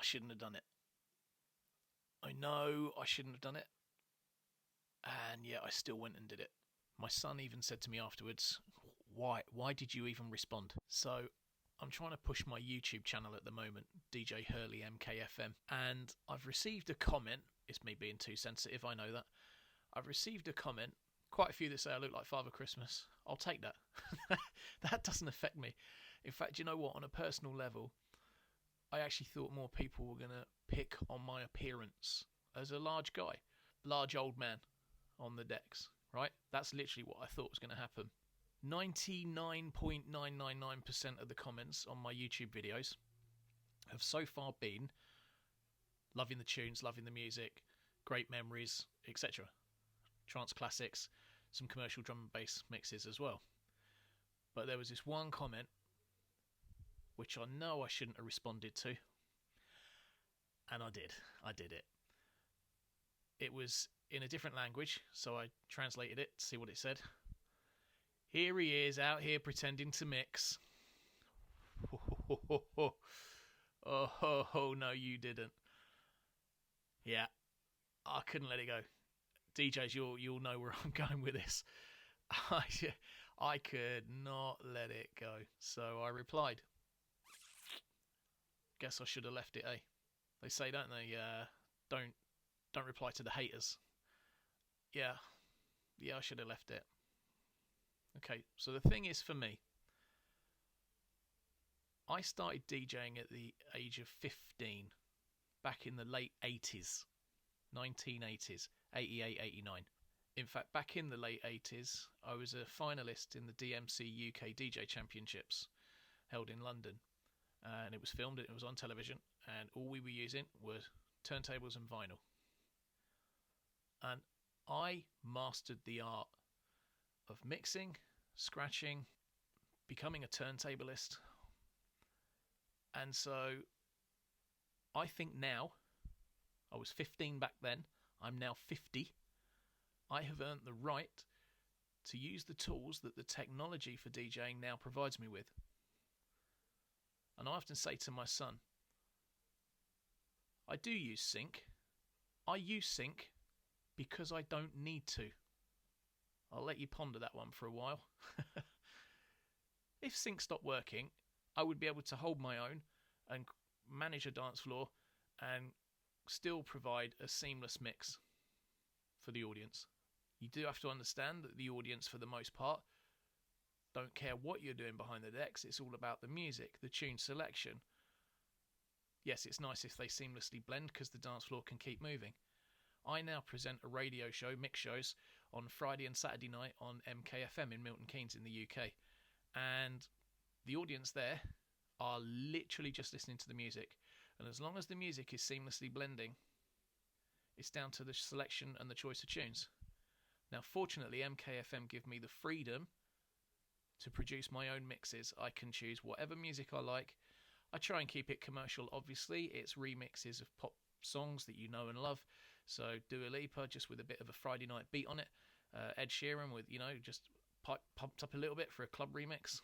shouldn't have done it. I know I shouldn't have done it. And yet I still went and did it. My son even said to me afterwards, why did you even respond? So I'm trying to push my YouTube channel at the moment, DJ Hurley MKFM, and I've received a comment. It's me being too sensitive, I know that. I've received a comment, quite a few that say I look like Father Christmas. I'll take that. That doesn't affect me. In fact, you know what? On a personal level, I actually thought more people were going to pick on my appearance as a large guy, large old man on the decks, right? That's literally what I thought was going to happen. 99.999% of the comments on my YouTube videos have so far been loving the tunes, loving the music, great memories, etc. Trance classics, some commercial drum and bass mixes as well. But there was this one comment which I know I shouldn't have responded to, and I did. I did it. It was in a different language, so I translated it to see what it said. Here he is out here pretending to mix. Oh, no, you didn't. Yeah, I couldn't let it go. DJs, you'll know where I'm going with this. I could not let it go. So I replied. Guess I should have left it, eh? They say, don't they? Don't reply to the haters. Yeah, I should have left it. Okay, so the thing is for me, I started DJing at the age of 15, back in the late 80s, 1980s, 88, 89. In fact, back in the late 80s, I was a finalist in the DMC UK DJ Championships held in London. And it was filmed, it was on television, and all we were using were turntables and vinyl. And I mastered the art of mixing, scratching, becoming a turntablist. And so I think now, I was 15 back then, I'm now 50. I have earned the right to use the tools that the technology for DJing now provides me with. And I often say to my son, I do use sync. I use sync because I don't need to. I'll let you ponder that one for a while. If sync stopped working, I would be able to hold my own and manage a dance floor and still provide a seamless mix for the audience. You do have to understand that the audience, for the most part, don't care what you're doing behind the decks. It's all about the music, the tune selection. Yes, it's nice if they seamlessly blend because the dance floor can keep moving. I now present a radio show, mix shows, on Friday and Saturday night on MKFM in Milton Keynes in the UK. And the audience there are literally just listening to the music. And as long as the music is seamlessly blending, it's down to the selection and the choice of tunes. Now, fortunately, MKFM give me the freedom to produce my own mixes. I can choose whatever music I like. I try and keep it commercial, obviously. It's remixes of pop songs that you know and love. So Dua Lipa, just with a bit of a Friday night beat on it. Ed Sheeran with, just pumped up a little bit for a club remix.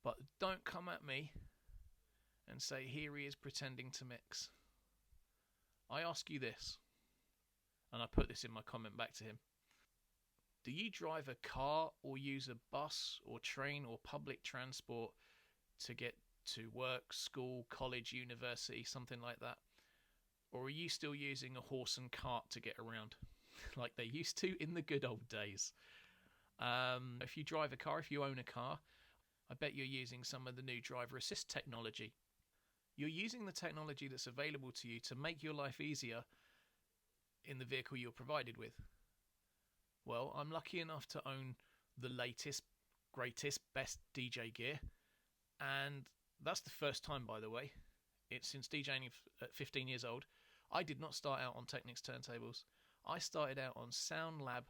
But don't come at me and say, here he is pretending to mix. I ask you this, and I put this in my comment back to him. Do you drive a car or use a bus or train or public transport to get to work, school, college, university, something like that? Or are you still using a horse and cart to get around like they used to in the good old days? If you drive a car, if you own a car, I bet you're using some of the new driver assist technology. You're using the technology that's available to you to make your life easier in the vehicle you're provided with. Well, I'm lucky enough to own the latest, greatest, best DJ gear. And that's the first time, by the way. It's since DJing at 15 years old. I did not start out on TECHNICS turntables. I started out on SoundLab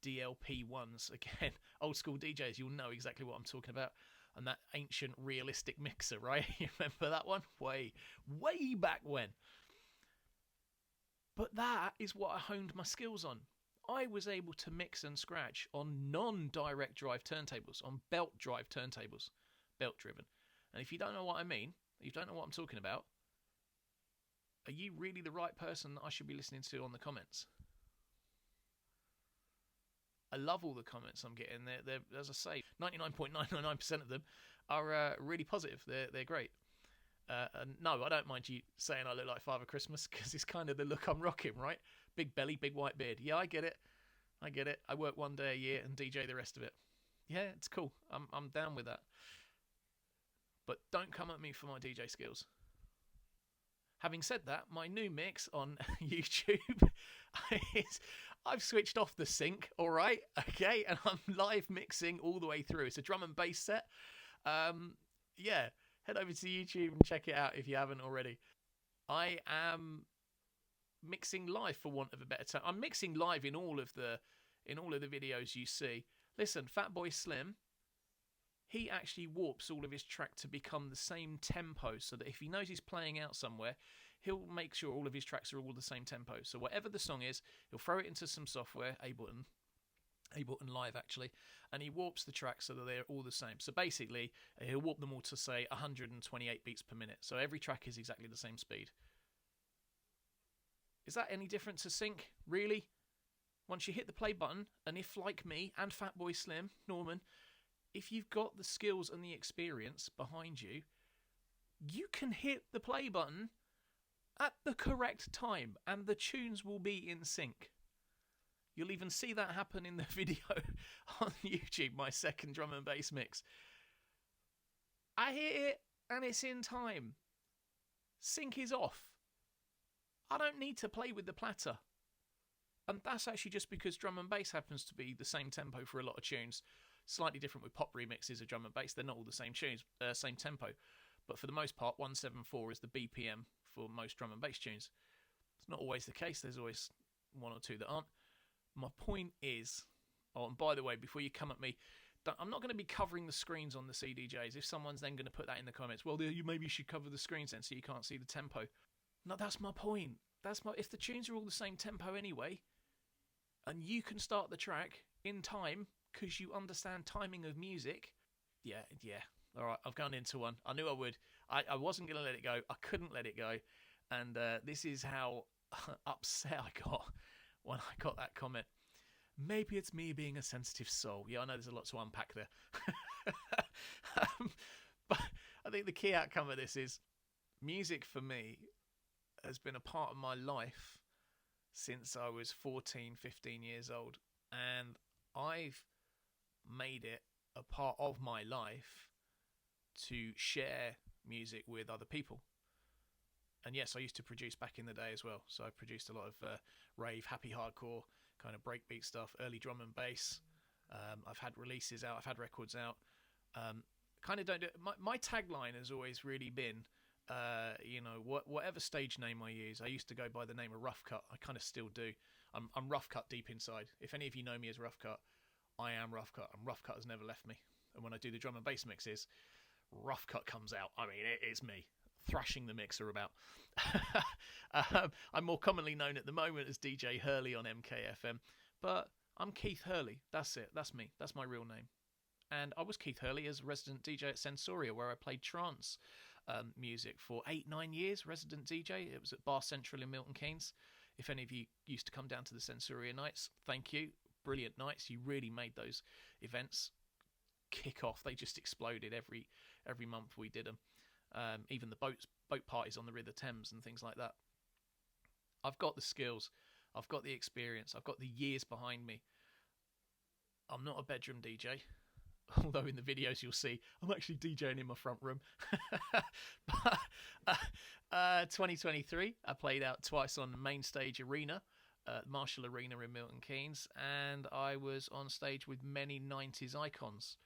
DLP1s. Again, old school DJs, you'll know exactly what I'm talking about. And that ancient realistic mixer, right? You remember that one? Way back when. But that is what I honed my skills on. I was able to mix and scratch on non-direct drive turntables, on belt drive turntables, belt driven. And if you don't know what I mean, if you don't know what I'm talking about, Are you really the right person that I should be listening to on the comments? I love all the comments I'm getting. They're as I say, 99.999% of them are really positive. They're great. And no, I don't mind you saying I look like Father Christmas, because it's kind of the look I'm rocking, right? Big belly, big white beard. Yeah, I get it. I work one day a year and DJ the rest of it. Yeah, it's cool. I'm down with that. But don't come at me for my DJ skills. Having said that, my new mix on YouTube is I've switched off the sync, all right? Okay, and I'm live mixing all the way through. It's a drum and bass set. Yeah, head over to YouTube and check it out if you haven't already. I am mixing live, for want of a better term. I'm mixing live in all of the videos you see. Listen, Fatboy Slim, he actually warps all of his track to become the same tempo, so that if he knows he's playing out somewhere, he'll make sure all of his tracks are all the same tempo. So whatever the song is, he'll throw it into some software, Ableton Live actually, and he warps the tracks so that they're all the same. So basically, he'll warp them all to say 128 beats per minute. So every track is exactly the same speed. Is that any different to sync? Really? Once you hit the play button, and if, like me and Fatboy Slim, Norman, if you've got the skills and the experience behind you, you can hit the play button at the correct time, and the tunes will be in sync. You'll even see that happen in the video on YouTube, my second drum and bass mix. I hit it, and it's in time. Sync is off. I don't need to play with the platter. And that's actually just because drum and bass happens to be the same tempo for a lot of tunes. Slightly different with pop remixes of drum and bass. They're not all the same tunes, same tempo. But for the most part, 174 is the BPM for most drum and bass tunes. It's not always the case. There's always one or two that aren't. My point is, oh, and by the way, before you come at me, I'm not going to be covering the screens on the CDJs. If someone's then going to put that in the comments, well, you maybe should cover the screens then so you can't see the tempo. No, that's my point. If the tunes are all the same tempo anyway, and you can start the track in time because you understand timing of music, yeah. All right, I've gone into one. I knew I would. I wasn't going to let it go. I couldn't let it go. And this is how upset I got when I got that comment. Maybe it's me being a sensitive soul. Yeah, I know there's a lot to unpack there. But I think the key outcome of this is music for me has been a part of my life since I was 14, 15 years old. And I've made it a part of my life to share music with other people. And yes, I used to produce back in the day as well. So I produced a lot of rave, happy hardcore, kind of breakbeat stuff, early drum and bass. I've had releases out, I've had records out. Kind of don't do it. My tagline has always really been, whatever stage name I use. I used to go by the name of Rough Cut. I kind of still do. I'm Rough Cut deep inside. If any of you know me as Rough Cut, I am Rough Cut, and Rough Cut has never left me. And when I do the drum and bass mixes, Rough Cut comes out. I mean, it's me thrashing the mixer about. I'm more commonly known at the moment as DJ Hurley on MKFM, but I'm Keith Hurley. That's it. That's me. That's my real name. And I was Keith Hurley as a resident DJ at Sensoria, where I played trance music for 8-9 years, resident DJ. It was at Bar Central in Milton Keynes. If any of you used to come down to the Sensoria nights, thank you. Brilliant nights. You really made those events kick off. They just exploded every month we did them. Even the boat parties on the River Thames and things like that. I've got the skills. I've got the experience. I've got the years behind me. I'm not a bedroom DJ. Although in the videos you'll see I'm actually DJing in my front room. But 2023, I played out twice on the main stage arena, Marshall Arena in Milton Keynes, and I was on stage with many 90s icons.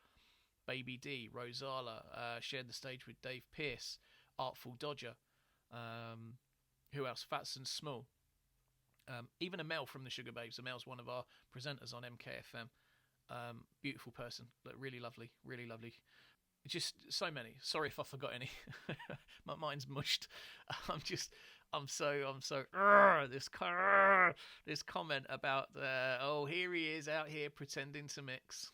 Baby D, Rosala, shared the stage with Dave Pearce, Artful Dodger, who else? Fats and Small. Even Amel from the Sugar Babes. Amel's one of our presenters on MKFM. Beautiful person, really lovely. Just so many. Sorry if I forgot any. My mind's mushed. I'm so this comment about here he is out here pretending to mix.